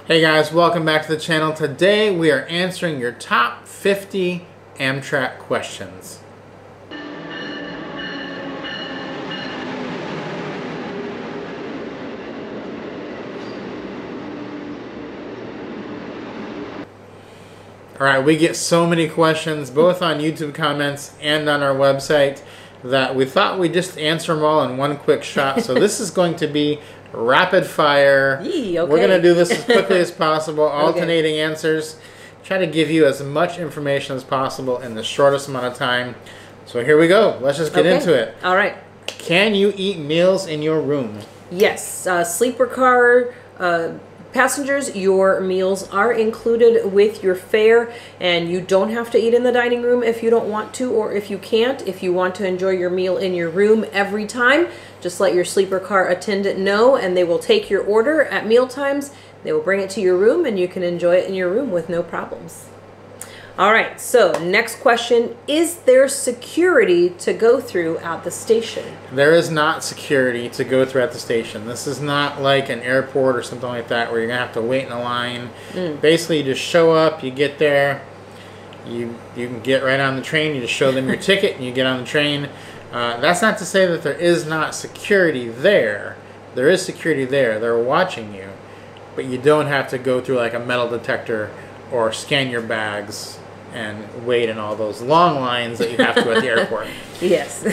Hey guys, welcome back to the channel. Today we are answering your top 50 Amtrak questions. Alright, we get so many questions both on YouTube comments and on our website that we thought we'd just answer them all in one quick shot. So this is going to be rapid fire. Okay. We're going to do this as quickly as possible, alternating answers. Try to give you as much information as possible in the shortest amount of time. So here we go. Let's just get into it. All right. Can you eat meals in your room? Yes. Sleeper car passengers, your meals are included with your fare, and you don't have to eat in the dining room if you don't want to, or if you can't. If you want to enjoy your meal in your room every time, just let your sleeper car attendant know, and they will take your order at meal times. They will bring it to your room, and you can enjoy it in your room with no problems. All right, so next question, is there security to go through at the station? There is not security to go through at the station. This is not like an airport or something like that where you're going to have to wait in a line. Basically, you just show up, you get there, you can get right on the train, you just show them your ticket, and you get on the train. That's not to say that there is not security there. There is security there. They're watching you. But you don't have to go through like a metal detector or scan your bags and wait in all those long lines that you have to at the airport. Yes.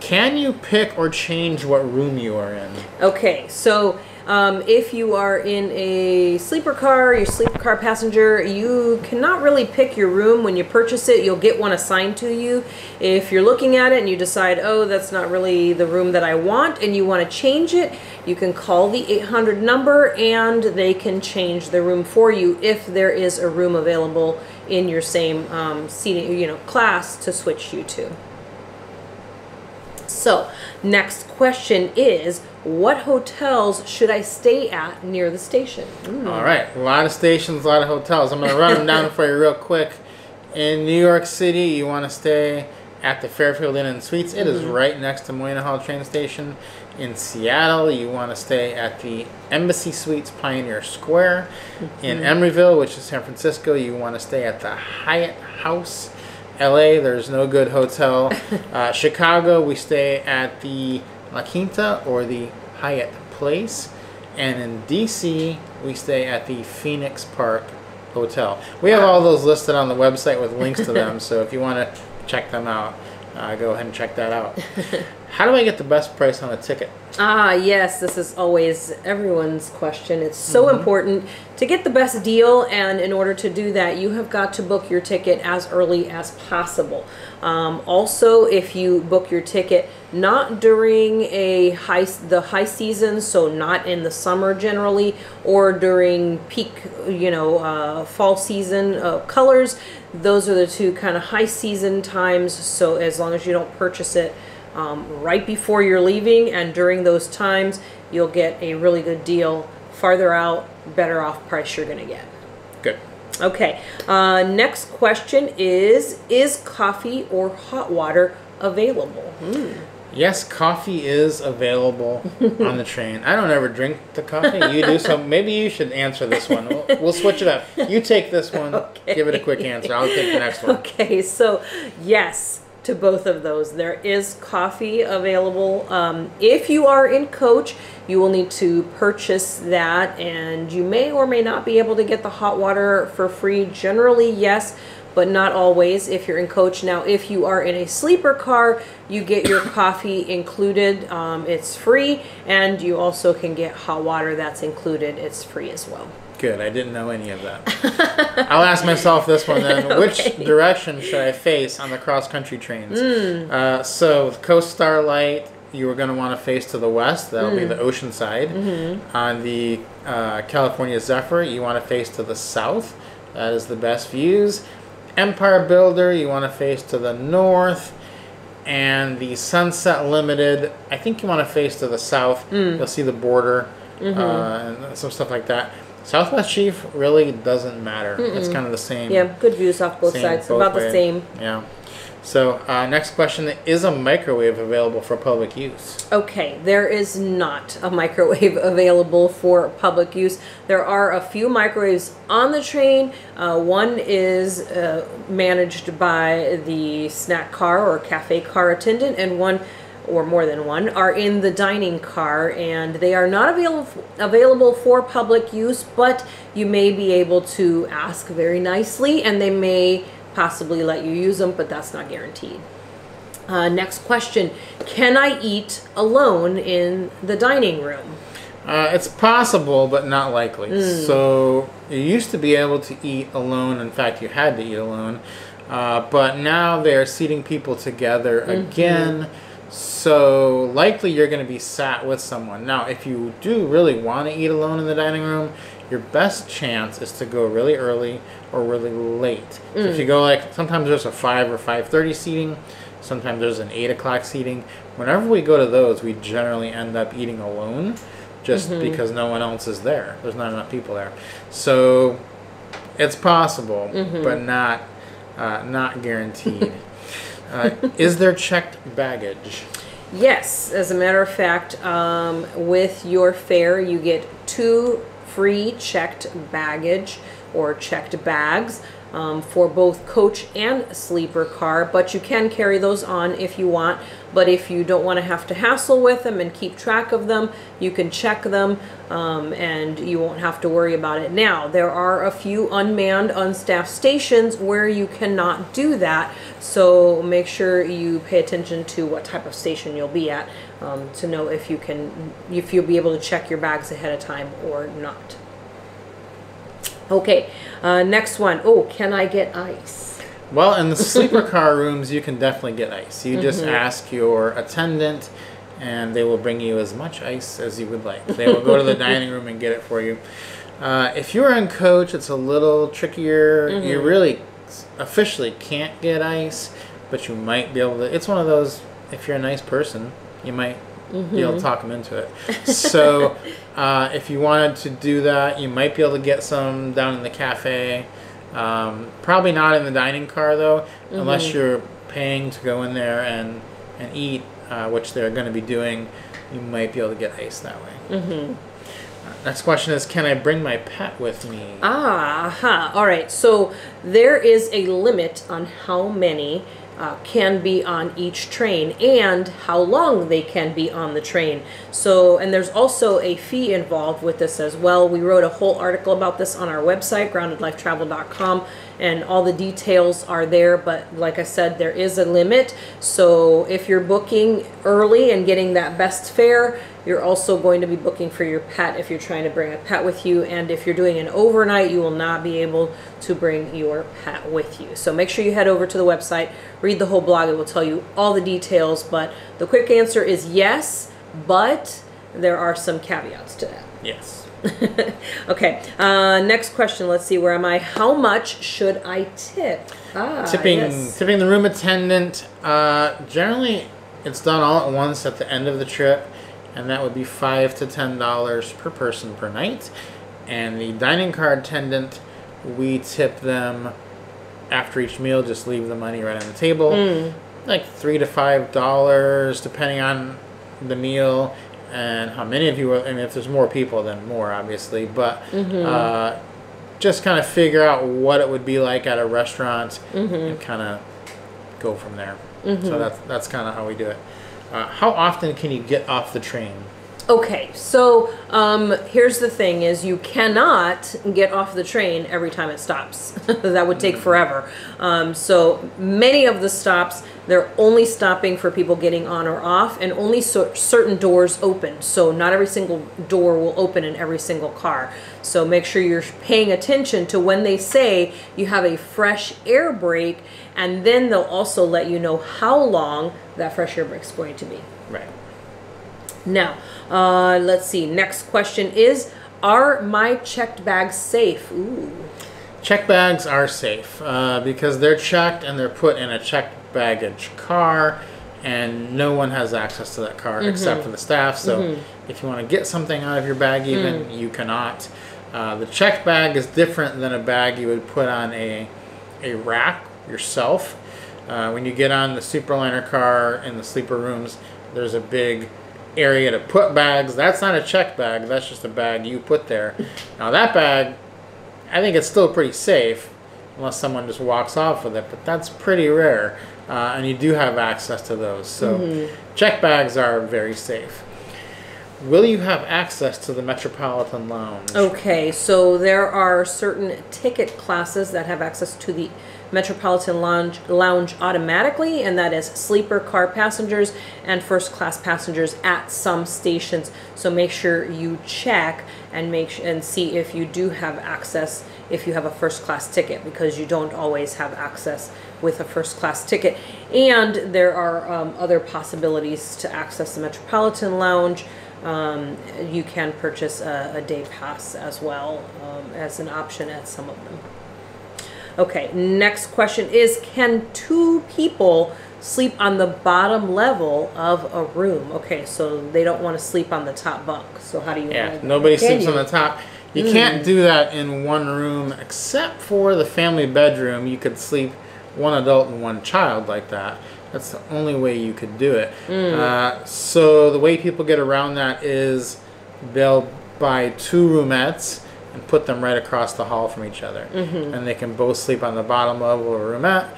Can you pick or change what room you are in? Okay, so if you are in a sleeper car, your sleeper car passenger, you cannot really pick your room. When you purchase it, you'll get one assigned to you. If you're looking at it and you decide, oh, that's not really the room that I want, and you want to change it, you can call the 800 number and they can change the room for you if there is a room available in your same seating, class to switch you to. So, next question is, what hotels should I stay at near the station? All right, a lot of stations, a lot of hotels. I'm going to run them down for you real quick. In New York City, you want to stay at the Fairfield Inn and Suites. It is right next to Moynihan Hall train station. In Seattle, you want to stay at the Embassy Suites Pioneer Square. In Emeryville, which is San Francisco, you want to stay at the Hyatt House. LA, there's no good hotel. Chicago, we stay at the La Quinta or the Hyatt Place. And in DC, we stay at the Phoenix Park Hotel. We have all those listed on the website with links to them, so if you want to check them out, go ahead and check that out. How do I get the best price on a ticket? Yes, this is always everyone's question. It's so important to get the best deal, and in order to do that, you have got to book your ticket as early as possible. Also, if you book your ticket not during the high season, so not in the summer generally, or during peak, fall season colors, those are the two kind of high season times. So as long as you don't purchase it right before you're leaving and during those times, you'll get a really good deal. Farther out, better off price you're going to get. Good. Okay, next question is coffee or hot water available? Yes, coffee is available on the train. I don't ever drink the coffee. You do, so maybe you should answer this one. We'll switch it up. You take this one. Okay. Give it a quick answer. I'll take the next one. Okay, so yes to both of those. There is coffee available. If you are in coach, you will need to purchase that, and you may or may not be able to get the hot water for free. Generally, yes, but not always if you're in coach. Now, if you are in a sleeper car, you get your coffee included. It's free, and you also can get hot water that's included. It's free as well. Good. I didn't know any of that. I'll ask myself this one then. Okay. Which direction should I face on the cross-country trains? So with Coast Starlight, you are going to want to face to the west. That'll be the ocean side. On the California Zephyr, you want to face to the south. That is the best views. Empire Builder, you want to face to the north. And the Sunset Limited, I think you want to face to the south. You'll see the border and some stuff like that. Southwest Chief really doesn't matter. It's kind of the same. Yeah, good views off both sides. About the same. Yeah. So next question, is a microwave available for public use? Okay, there is not a microwave available for public use. There are a few microwaves on the train. One is managed by the snack car or cafe car attendant, and one or more than one are in the dining car, and they are not available for public use, but you may be able to ask very nicely and they may possibly let you use them, but that's not guaranteed. Next question, can I eat alone in the dining room? It's possible, but not likely. So you used to be able to eat alone. In fact, you had to eat alone. But now they're seating people together again. So likely you're going to be sat with someone. Now, if you do really want to eat alone in the dining room, your best chance is to go really early or really late. So if you go sometimes there's a 5 or 5:30 seating, sometimes there's an 8 o'clock seating. Whenever we go to those, we generally end up eating alone just because no one else is there. There's not enough people there. So it's possible, but not guaranteed. Is there checked baggage? Yes, as a matter of fact, with your fare you get 2 free checked baggage or checked bags for both coach and sleeper car, but you can carry those on if you want. But if you don't want to have to hassle with them and keep track of them, you can check them and you won't have to worry about it. Now, there are a few unmanned, unstaffed stations where you cannot do that, so make sure you pay attention to what type of station you'll be at to know if you'll be able to check your bags ahead of time or not. Okay, next one. Oh, can I get ice? Well, in the sleeper car rooms, you can definitely get ice. You just ask your attendant, and they will bring you as much ice as you would like. They will go to the dining room and get it for you. If you're in coach, it's a little trickier. You really officially can't get ice, but you might be able to. It's one of those, if you're a nice person, you might be able to talk them into it. So if you wanted to do that, you might be able to get some down in the cafe. Probably not in the dining car though, unless you're paying to go in there and eat, which they're going to be doing. You might be able to get ice that way. Next question is, can I bring my pet with me? All right, so there is a limit on how many can be on each train and how long they can be on the train. So, and there's also a fee involved with this as well. We wrote a whole article about this on our website, groundedlifetravel.com, and all the details are there, but like I said, there is a limit. So if you're booking early and getting that best fare, you're also going to be booking for your pet if you're trying to bring a pet with you, and if you're doing an overnight, you will not be able to bring your pet with you. So make sure you head over to the website, read the whole blog. It will tell you all the details, but the quick answer is yes, but there are some caveats to that. Yes. Okay, next question. Let's see, where am I? How much should I tip? Tipping the room attendant. Generally, it's done all at once at the end of the trip, and that would be $5 to $10 per person per night. And the dining car attendant, we tip them after each meal. Just leave the money right on the table, like $3 to $5, depending on the meal and how many of you are. I mean, if there's more people, then more, obviously. But just kind of figure out what it would be like at a restaurant and kind of go from there. So that's kind of how we do it. How often can you get off the train? Okay, so here's the thing is you cannot get off the train every time it stops. That would take forever. So many of the stops, they're only stopping for people getting on or off, and only certain doors open. So not every single door will open in every single car. So make sure you're paying attention to when they say you have a fresh air break, and then they'll also let you know how long that fresh air break is going to be. Right. Now, let's see. Next question is, are my checked bags safe? Ooh. Checked bags are safe because they're checked and they're put in a checked baggage car, and no one has access to that car except for the staff. So if you want to get something out of your bag even, you cannot. The checked bag is different than a bag you would put on a rack yourself. When you get on the Superliner car in the sleeper rooms, there's a big area to put bags. That's not a check bag. That's just a bag you put there. Now that bag, I think it's still pretty safe unless someone just walks off with it, but that's pretty rare. And you do have access to those. So check bags are very safe. Will you have access to the Metropolitan Lounge? Okay, so there are certain ticket classes that have access to the Metropolitan Lounge automatically, and that is sleeper car passengers and first class passengers at some stations. So make sure you check and and see if you do have access if you have a first class ticket, because you don't always have access with a first class ticket. And there are other possibilities to access the Metropolitan Lounge. You can purchase a day pass as well as an option at some of them. Okay, next question is, can 2 people sleep on the bottom level of a room? Okay, so they don't want to sleep on the top bunk. So how do you? Yeah, nobody sleeps on the top. You can't do that in one room except for the family bedroom. You could sleep one adult and one child like that. That's the only way you could do it. So the way people get around that is they'll buy 2 roomettes and put them right across the hall from each other. And they can both sleep on the bottom level of a roomette.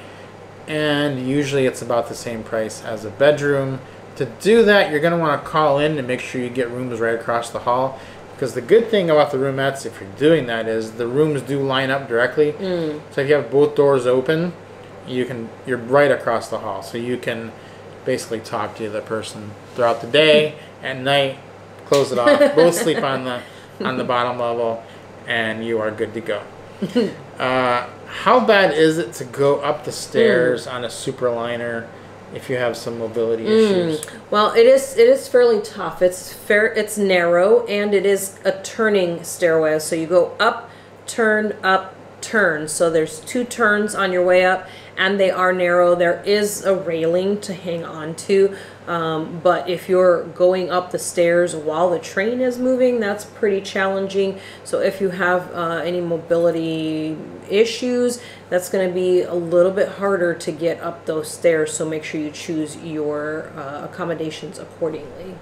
And usually it's about the same price as a bedroom. To do that, you're going to want to call in to make sure you get rooms right across the hall. Because the good thing about the roomettes, if you're doing that, is the rooms do line up directly. So if you have both doors open, you're right across the hall, so you can basically talk to the person throughout the day. At night, close it off, both sleep on the bottom level, and you are good to go. How bad is it to go up the stairs on a Superliner if you have some mobility issues? Well, it is fairly tough. It's narrow, and it is a turning stairway, so you go up, turn, up, turn. So there's 2 turns on your way up, and they are narrow. There is a railing to hang on to, but if you're going up the stairs while the train is moving, that's pretty challenging. So if you have any mobility issues, that's going to be a little bit harder to get up those stairs, so make sure you choose your accommodations accordingly.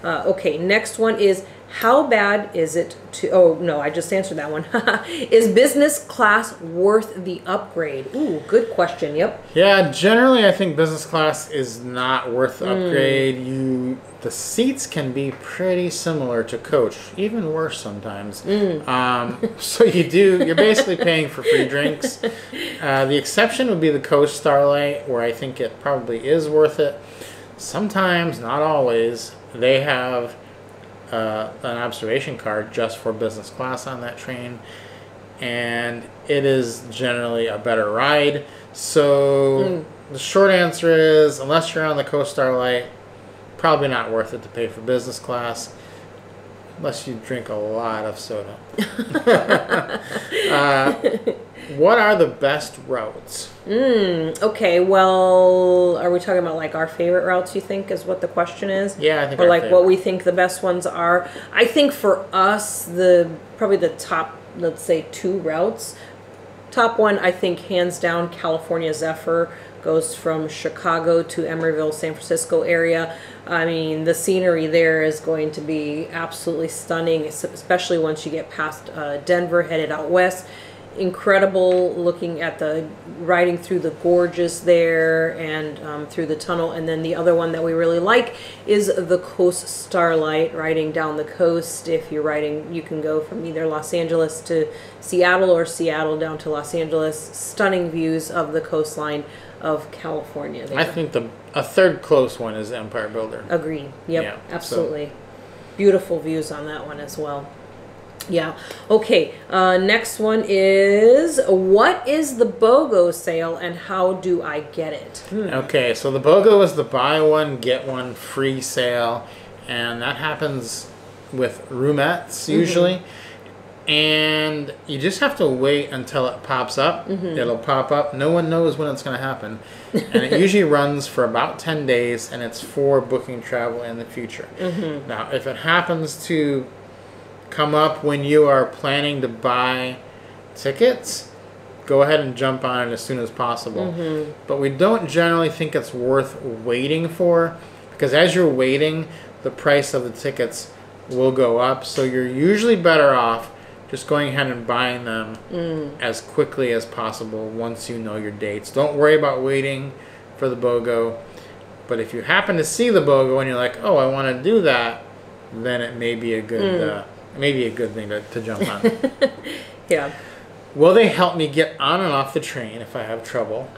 Okay, next one is, how bad is it to, oh no, I just answered that one. Is business class worth the upgrade? Ooh, good question, yep. Yeah, generally I think business class is not worth the upgrade. The seats can be pretty similar to coach, even worse sometimes. So you're basically paying for free drinks. The exception would be the coach Starlight, where I think it probably is worth it. Sometimes, not always, they have an observation card just for business class on that train, and it is generally a better ride. So the short answer is, unless you're on the Coast Starlight, probably not worth it to pay for business class, unless you drink a lot of soda. What are the best routes? Okay, well, are we talking about like our favorite routes, you think, is what the question is? Yeah, I think or like favorite. What we think the best ones are. I think for us, probably the top, let's say, 2 routes. Top one, I think, hands down, California Zephyr goes from Chicago to Emeryville, San Francisco area. I mean, the scenery there is going to be absolutely stunning, especially once you get past Denver, headed out west. Incredible looking at riding through the gorges there and through the tunnel. And then the other one that we really like is the Coast Starlight, riding down the coast. If you're riding, you can go from either Los Angeles to Seattle or Seattle down to Los Angeles. Stunning views of the coastline of California there. I think a third close one is Empire Builder. Agreed. Yep, yeah, absolutely. So. Beautiful views on that one as well. Yeah. Okay. Next one is, what is the BOGO sale and how do I get it? Okay, so the BOGO is the buy one, get one free sale, and that happens with roomettes usually. And you just have to wait until it pops up. It'll pop up. No one knows when it's going to happen. And it usually runs for about 10 days, and it's for booking travel in the future. Now, if it happens to come up when you are planning to buy tickets, go ahead and jump on it as soon as possible. But we don't generally think it's worth waiting for, because as you're waiting, the price of the tickets will go up. So you're usually better off just going ahead and buying them as quickly as possible once you know your dates. Don't worry about waiting for the BOGO. But if you happen to see the BOGO and you're like, oh, I want to do that, then it may be a good thing to jump on. Yeah. Will they help me get on and off the train if I have trouble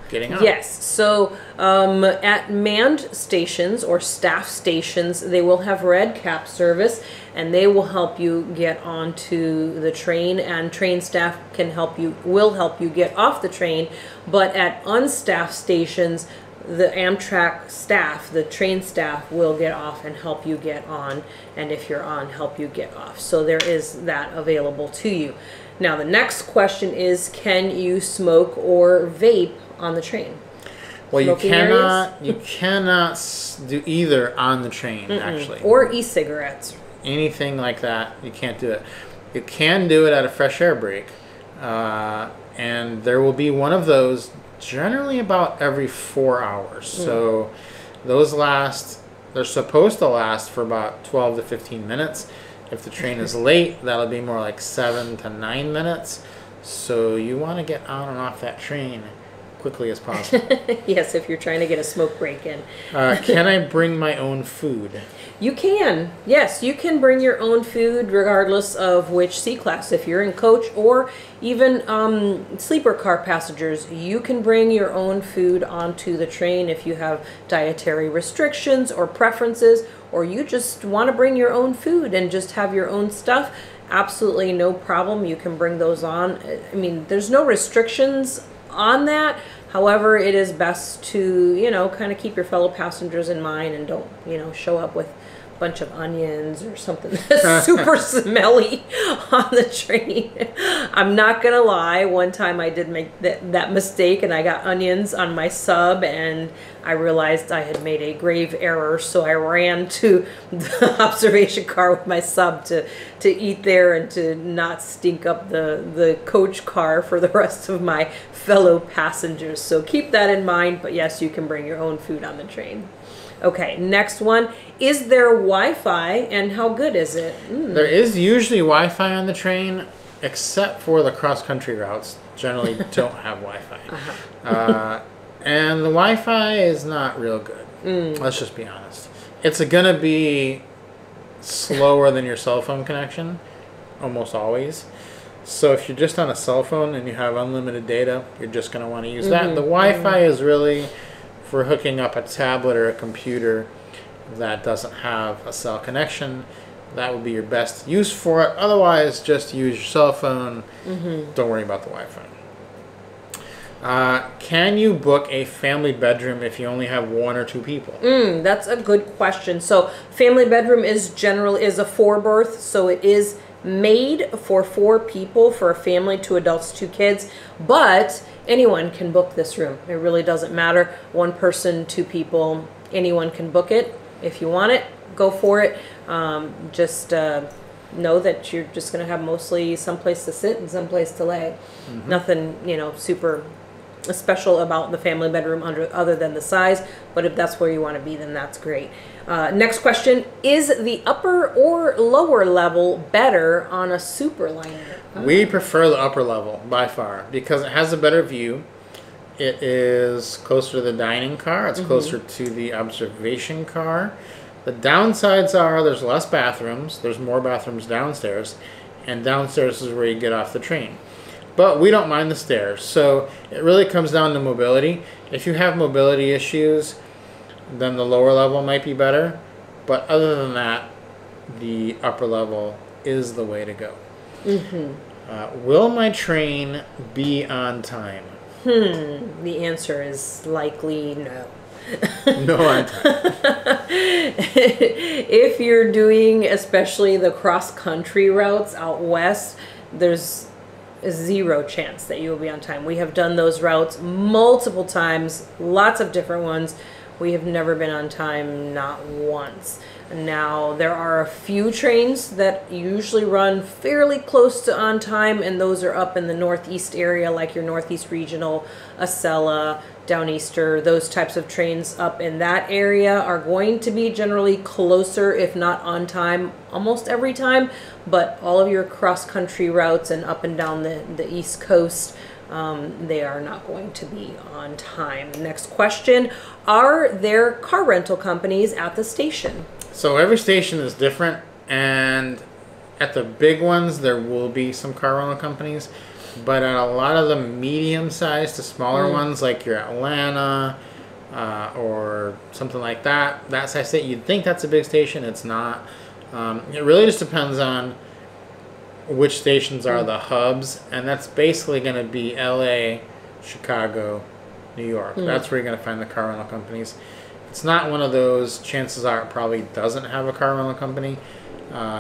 getting on? Yes. So at manned stations or staff stations, they will have red cap service, and they will help you get onto the train, and train staff will help you get off the train. But at unstaffed stations, the Amtrak staff, the train staff, will get off and help you get on, and if you're on, help you get off. So there is that available to you. Now the next question is, can you smoke or vape on the train? Well, you cannot do either on the train, actually. Or e-cigarettes. Anything like that, you can't do it. You can do it at a fresh air break, and there will be one of those generally about every 4 hours. So those they're supposed to last for about 12 to 15 minutes. If the train is late, that'll be more like 7 to 9 minutes. So you want to get on and off that train quickly as possible. Yes, if you're trying to get a smoke break in. Can I bring my own food? You can. Yes, you can bring your own food regardless of which seat class. If you're in coach or even sleeper car passengers, you can bring your own food onto the train if you have dietary restrictions or preferences, or you just want to bring your own food and just have your own stuff. Absolutely no problem. You can bring those on. I mean, there's no restrictions on that. However, it is best to, kind of keep your fellow passengers in mind and don't, show up with a bunch of onions or something that's super smelly on the train. I'm not going to lie. One time I did make that mistake, and I got onions on my sub, and I realized I had made a grave error, so I ran to the observation car with my sub to eat there and to not stink up the coach car for the rest of my fellow passengers. So keep that in mind, but yes, you can bring your own food on the train. Okay, next one. Is there Wi-Fi, and how good is it? There is usually Wi-Fi on the train, except for the cross-country routes. Generally don't have Wi-Fi. And the Wi-Fi is not real good. Let's just be honest. It's going to be slower than your cell phone connection, almost always. So if you're just on a cell phone and you have unlimited data, you're just going to want to use that. The Wi-Fi is really for hooking up a tablet or a computer that doesn't have a cell connection. That would be your best use for it. Otherwise, just use your cell phone. Don't worry about the Wi-Fi. Can you book a family bedroom if you only have 1 or 2 people? That's a good question. So family bedroom is a 4-berth, so it is made for 4 people, for a family, 2 adults, 2 kids, but anyone can book this room. It really doesn't matter. 1 person, 2 people, anyone can book it. If you want it, go for it. Just know that you're just going to have mostly someplace to sit and someplace to lay. Nothing, super special about the family bedroom other than the size, but if that's where you want to be, then that's great. Next question, is the upper or lower level better on a superliner? We prefer the upper level by far because it has a better view. It is closer to the dining car. It's closer to the observation car. The downsides are there's less bathrooms. There's more bathrooms downstairs, and downstairs is where you get off the train. But we don't mind the stairs. So it really comes down to mobility. If you have mobility issues, then the lower level might be better. But other than that, the upper level is the way to go. Will my train be on time? The answer is likely no. No on time. If you're doing especially the cross-country routes out west, there's a 0 chance that you will be on time. We have done those routes multiple times, lots of different ones. We have never been on time, not once. Now, there are a few trains that usually run fairly close to on time, and those are up in the Northeast area, like your Northeast Regional, Acela, Downeaster. Those types of trains up in that area are going to be generally closer, if not on time, almost every time. But all of your cross-country routes and up and down the East Coast, they are not going to be on time. Next question, are there car rental companies at the station? So every station is different, and at the big ones there will be some car rental companies, but at a lot of the medium-sized to smaller ones, like your Atlanta or something like that, that size state, you'd think that's a big station. It's not. It really just depends on which stations are the hubs, and that's basically going to be LA, Chicago, New York. That's where you're going to find the car rental companies. It's not one of those, chances are it probably doesn't have a car rental company,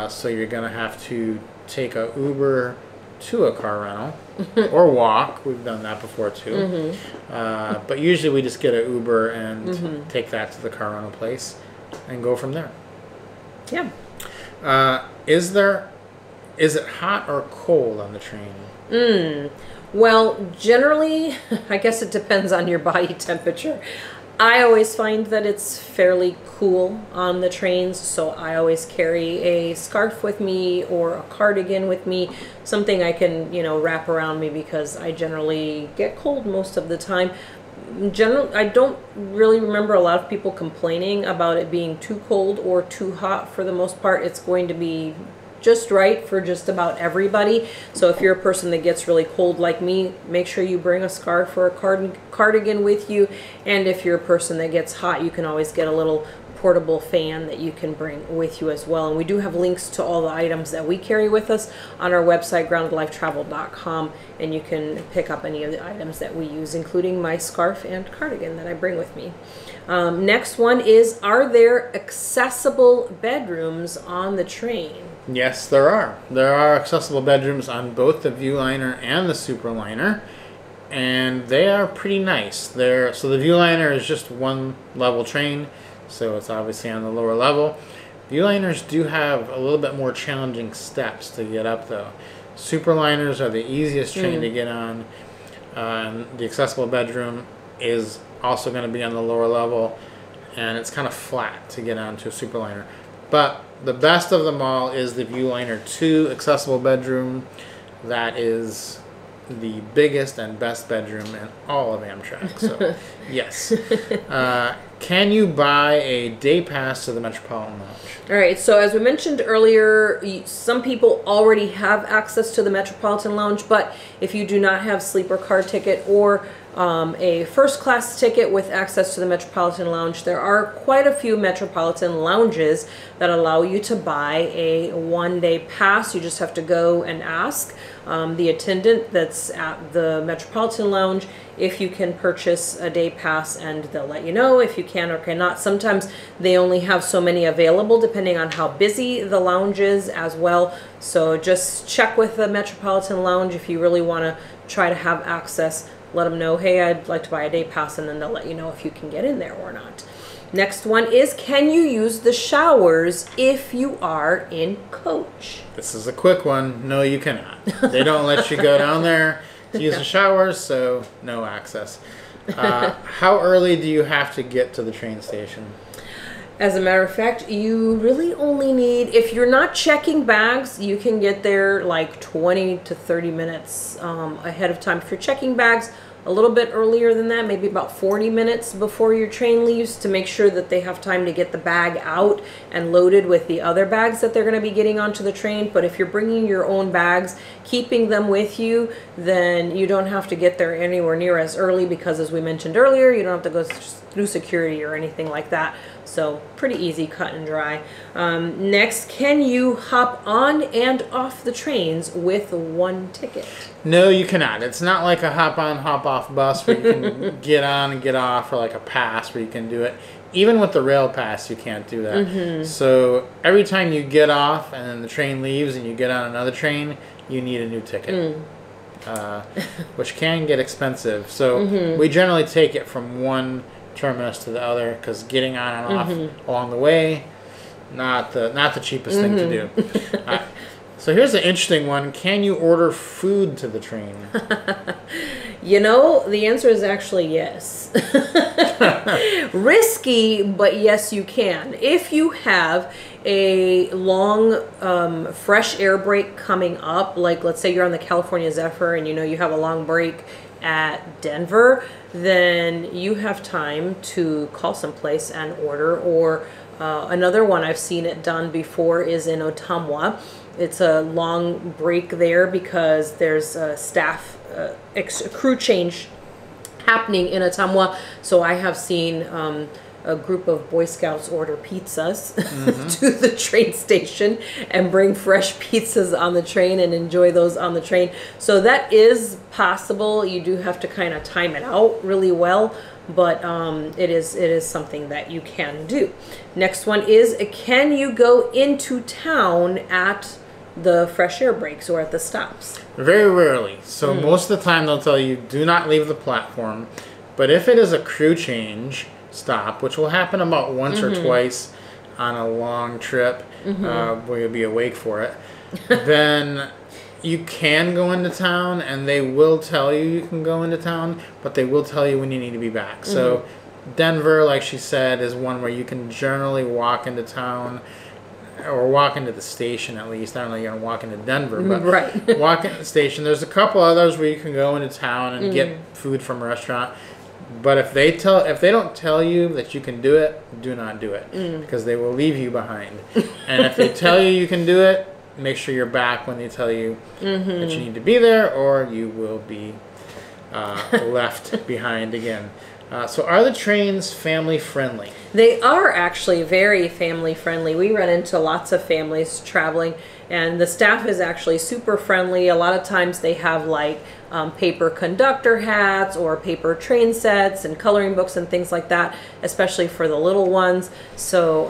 so you're going to have to take a Uber to a car rental or walk. We've done that before too. But usually we just get an Uber and take that to the car rental place and go from there. Yeah. Is it hot or cold on the train? Well, generally, I guess it depends on your body temperature. I always find that it's fairly cool on the trains, so I always carry a scarf with me or a cardigan with me, something I can, wrap around me, because I generally get cold most of the time. I don't really remember a lot of people complaining about it being too cold or too hot. For the most part, it's going to be just right for just about everybody. So if you're a person that gets really cold like me, make sure you bring a scarf or a cardigan with you. And if you're a person that gets hot, you can always get a little portable fan that you can bring with you as well. And we do have links to all the items that we carry with us on our website, groundedlifetravel.com, and you can pick up any of the items that we use, including my scarf and cardigan that I bring with me. Next one is, are there accessible bedrooms on the train? Yes, there are. There are accessible bedrooms on both the Viewliner and the Superliner, and they are pretty nice. So the Viewliner is just one level train, so it's obviously on the lower level. Viewliners do have a little bit more challenging steps to get up, though. Superliners are the easiest train to get on. The accessible bedroom is also going to be on the lower level, and it's kind of flat to get onto a Superliner. But the best of them all is the Viewliner 2 accessible bedroom. That is the biggest and best bedroom in all of Amtrak. So, yes. Can you buy a day pass to the Metropolitan Lounge? All right, so as we mentioned earlier, some people already have access to the Metropolitan Lounge, but if you do not have sleeper car ticket or a first class ticket with access to the Metropolitan Lounge, there are quite a few Metropolitan Lounges that allow you to buy a one-day pass. You just have to go and ask the attendant that's at the Metropolitan Lounge if you can purchase a day pass, and they'll let you know if you can or cannot. Sometimes they only have so many available depending on how busy the lounge is as well. So just check with the Metropolitan Lounge if you really want to try to have access. Let them know, hey, I'd like to buy a day pass, and then they'll let you know if you can get in there or not. Next one is, can you use the showers if you are in coach? This is a quick one. No, you cannot. They don't let you go down there to use the showers, so no access. How early do you have to get to the train station? As a matter of fact, you really only need, if you're not checking bags, you can get there like 20 to 30 minutes ahead of time. If you're checking bags, a little bit earlier than that, maybe about 40 minutes before your train leaves, to make sure that they have time to get the bag out and loaded with the other bags that they're going to be getting onto the train. But if you're bringing your own bags, keeping them with you, then you don't have to get there anywhere near as early, because as we mentioned earlier, you don't have to go through security or anything like that. So pretty easy, cut and dry. Next, can you hop on and off the trains with one ticket? No, you cannot. It's not like a hop on, hop off bus where you can get on and get off, or like a pass where you can do it. Even with the rail pass, you can't do that. So every time you get off and then the train leaves and you get on another train, you need a new ticket, which can get expensive. So we generally take it from one terminus to the other, because getting on and off along the way, not the cheapest thing to do. So here's an interesting one. Can you order food to the train? You know, the answer is actually yes. Risky, but yes, you can. If you have a long fresh air break coming up, like let's say you're on the California Zephyr and you know you have a long break at Denver, then you have time to call someplace and order. Or another one I've seen it done before is in Ottumwa. It's a long break there because there's a staff, a crew change happening in Ottumwa. So I have seen a group of Boy Scouts order pizzas to the train station and bring fresh pizzas on the train and enjoy those on the train. So that is possible. You do have to kind of time it out really well, but it is something that you can do. Next one is, can you go into town at the fresh air breaks or at the stops? Very rarely. So most of the time they'll tell you, do not leave the platform. But if it is a crew change stop, which will happen about once or twice on a long trip, where you'll be awake for it, then you can go into town, and they will tell you can go into town, but they will tell you when you need to be back. So Denver, like she said, is one where you can generally walk into town, or walk into the station at least. I don't know you're going to walk into Denver, but walk into the station. There's a couple others where you can go into town and get food from a restaurant. But if they don't tell you that you can do it, do not do it, because they will leave you behind. And if they tell you you can do it, make sure you're back when they tell you that you need to be there, or you will be left behind again. So are the trains family friendly? They are actually very family friendly. We run into lots of families traveling, and the staff is actually super friendly. A lot of times they have like paper conductor hats or paper train sets and coloring books and things like that, especially for the little ones. So,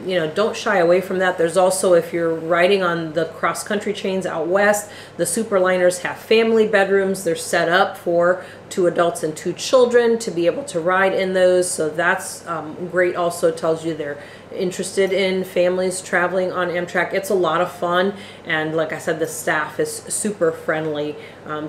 you know, don't shy away from that. There's also, if you're riding on the cross-country trains out west, the superliners have family bedrooms. They're set up for 2 adults and 2 children to be able to ride in those. So that's great. Also tells you they're interested in families traveling on Amtrak. It's a lot of fun, and like I said, the staff is super friendly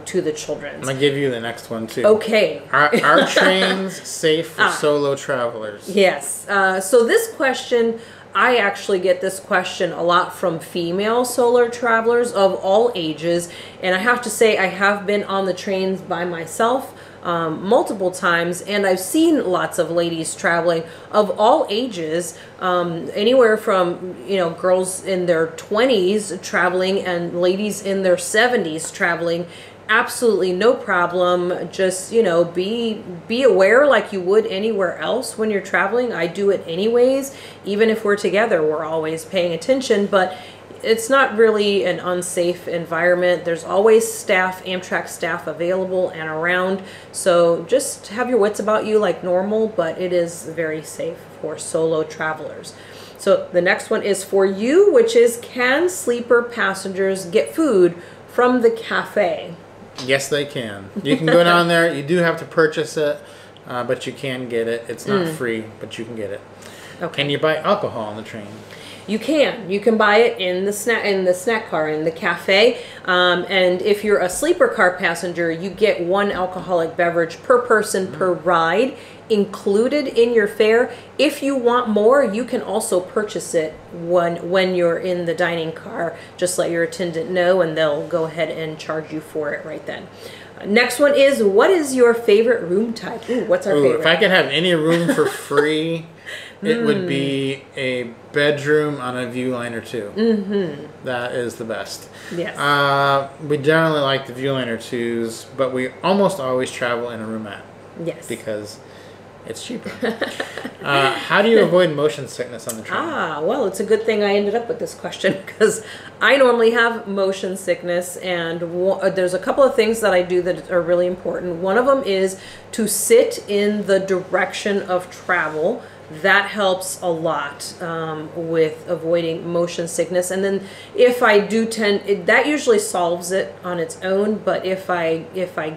to the children. I'm gonna give you the next one too. Okay. Are trains safe for solo travelers? Yes. So this question, I actually get this question a lot from female solo travelers of all ages, and I have to say I have been on the trains by myself multiple times, and I've seen lots of ladies traveling of all ages, anywhere from, you know, girls in their 20s traveling and ladies in their 70s traveling. Absolutely no problem. Just, you know, be aware like you would anywhere else when you're traveling. I do it anyways. Even if we're together, we're always paying attention, but it's not really an unsafe environment. There's always staff, Amtrak staff available and around. So just have your wits about you like normal, but it is very safe for solo travelers. So the next one is for you, which is, can sleeper passengers get food from the cafe? Yes, they can. You can go down there. You do have to purchase it, but you can get it. It's not free, but you can get it. Okay. Can you buy alcohol on the train? You can. You can buy it in the snack car, in the cafe. And if you're a sleeper car passenger, you get 1 alcoholic beverage per person per ride included in your fare. If you want more, you can also purchase it when you're in the dining car. Just let your attendant know, and they'll go ahead and charge you for it right then. Next one is, what is your favorite room type? Ooh, what's our favorite? If I could have any room for free, it would be a bedroom on a viewliner too. That is the best. Yes. We generally like the viewliner 2s, but we almost always travel in a roomette. Yes. Because it's cheaper. How do you avoid motion sickness on the train? Well, it's a good thing I ended up with this question, because I normally have motion sickness, and there's a couple of things that I do that are really important. One of them is to sit in the direction of travel. That helps a lot with avoiding motion sickness. And then if I do that usually solves it on its own. But if I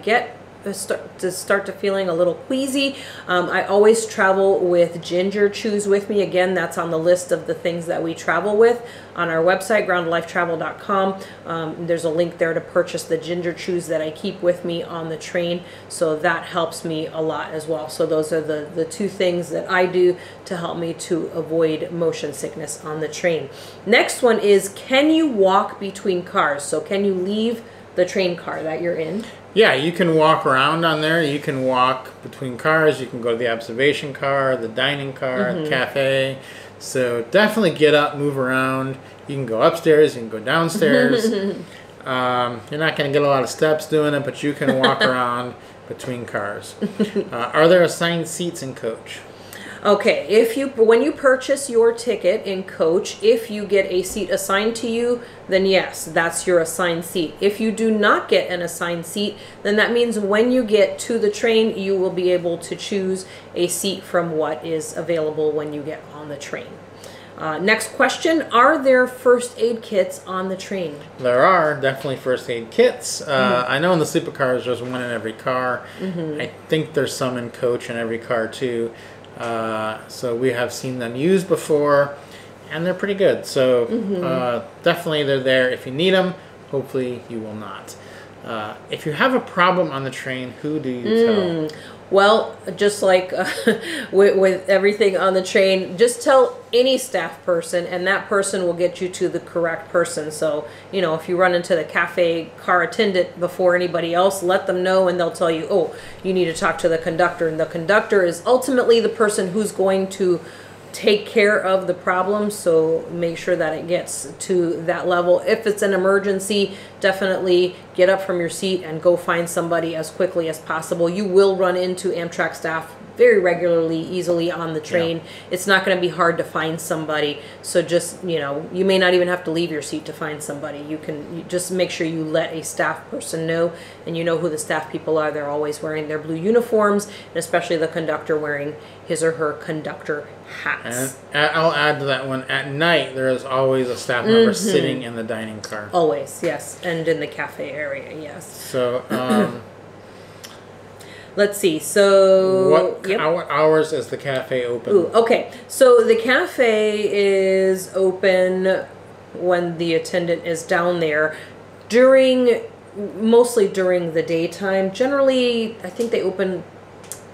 get start to feeling a little queasy, I always travel with ginger chews with me. Again, that's on the list of the things that we travel with on our website, groundlifetravel.com. There's a link there to purchase the ginger chews that I keep with me on the train, so that helps me a lot as well. So those are the two things that I do to help me to avoid motion sickness on the train. Next one is, can you walk between cars? So can you leave the train car that you're in? Yeah, you can walk around on there. You can walk between cars. You can go to the observation car, the dining car, the cafe. So definitely get up, move around. You can go upstairs, you can go downstairs. You're not going to get a lot of steps doing it, but you can walk around between cars. Are there assigned seats in coach? Okay, when you purchase your ticket in coach, if you get a seat assigned to you, then yes, that's your assigned seat. If you do not get an assigned seat, then that means when you get to the train, you will be able to choose a seat from what is available when you get on the train. Next question, are there first aid kits on the train? There are definitely first aid kits. I know in the sleeper cars there's one in every car. I think there's some in coach in every car too. So we have seen them used before, and they're pretty good. So definitely they're there if you need them. Hopefully you will not. If you have a problem on the train, who do you tell? Well, just like with everything on the train, just tell any staff person, and that person will get you to the correct person. So, you know, if you run into the cafe car attendant before anybody else, let them know, and they'll tell you, oh, you need to talk to the conductor. And the conductor is ultimately the person who's going to take care of the problem, so make sure that it gets to that level. If it's an emergency, definitely get up from your seat and go find somebody as quickly as possible. You will run into Amtrak staff very regularly, easily on the train. Yeah. It's not going to be hard to find somebody, so just, you know, you may not even have to leave your seat to find somebody. You just make sure you let a staff person know, and you know who the staff people are. They're always wearing their blue uniforms, and especially the conductor wearing his or her conductor hats. And I'll add to that one, at night there is always a staff member sitting in the dining car. Always, yes, and in the cafe area, yes. So, let's see. So, what hours is the cafe open? Ooh, okay, so the cafe is open when the attendant is down there mostly during the daytime. Generally, I think they open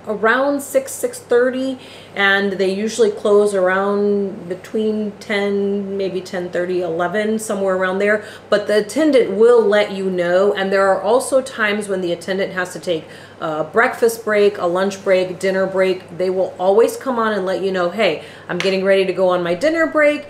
around 6:30, and they usually close around between 10, maybe 10:30, 11, somewhere around there. But the attendant will let you know, and there are also times when the attendant has to take a breakfast break, a lunch break, dinner break. They will always come on and let you know, hey, I'm getting ready to go on my dinner break.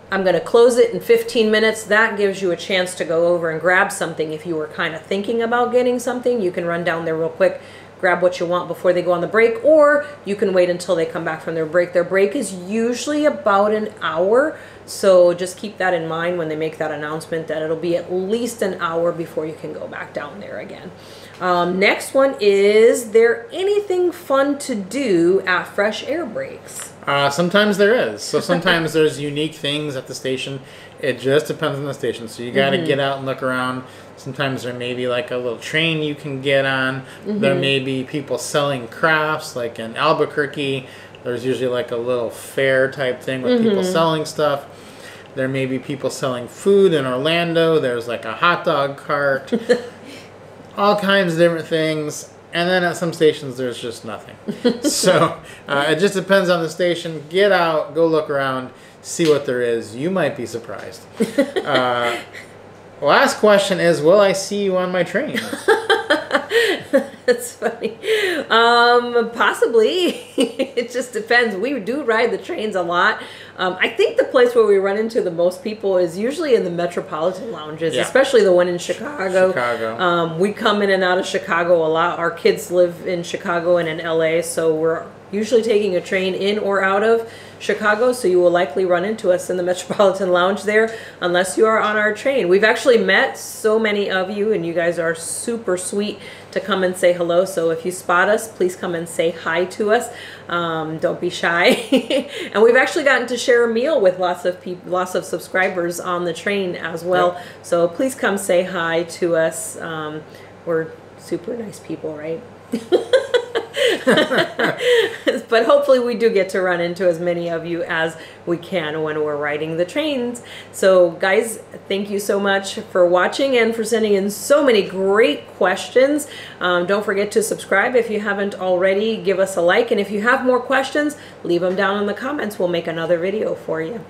I'm going to close it in 15 minutes. That gives you a chance to go over and grab something. If you were kind of thinking about getting something, you can run down there real quick, grab what you want before they go on the break, or you can wait until they come back from their break. Their break is usually about an hour, so just keep that in mind when they make that announcement, that it'll be at least an hour before you can go back down there again. Next one is there anything fun to do at fresh air breaks? Sometimes there is. So sometimes there's unique things at the station. It just depends on the station. So you got to get out and look around. Sometimes there may be like a little train you can get on. There may be people selling crafts, like in Albuquerque. There's usually like a little fair type thing with people selling stuff. There may be people selling food in Orlando. There's like a hot dog cart. All kinds of different things. And then at some stations, there's just nothing. So it just depends on the station. Get out, go look around, see what there is. You might be surprised. Last question is, will I see you on my train? That's funny. Possibly. It just depends. We do ride the trains a lot. I think the place where we run into the most people is usually in the Metropolitan Lounges, especially the one in Chicago. We come in and out of Chicago a lot. Our kids live in Chicago and in LA, so we're usually taking a train in or out of Chicago, so you will likely run into us in the Metropolitan Lounge there unless you are on our train. We've actually met so many of you, and you guys are super sweet to come and say hello. So if you spot us, please come and say hi to us. Don't be shy. And we've actually gotten to share a meal with lots of people, lots of subscribers on the train as well. So please come say hi to us. We're super nice people, right? But hopefully we do get to run into as many of you as we can when we're riding the trains. So guys, thank you so much for watching and for sending in so many great questions. Don't forget to subscribe if you haven't already. Give us a like, and if you have more questions, leave them down in the comments. We'll make another video for you.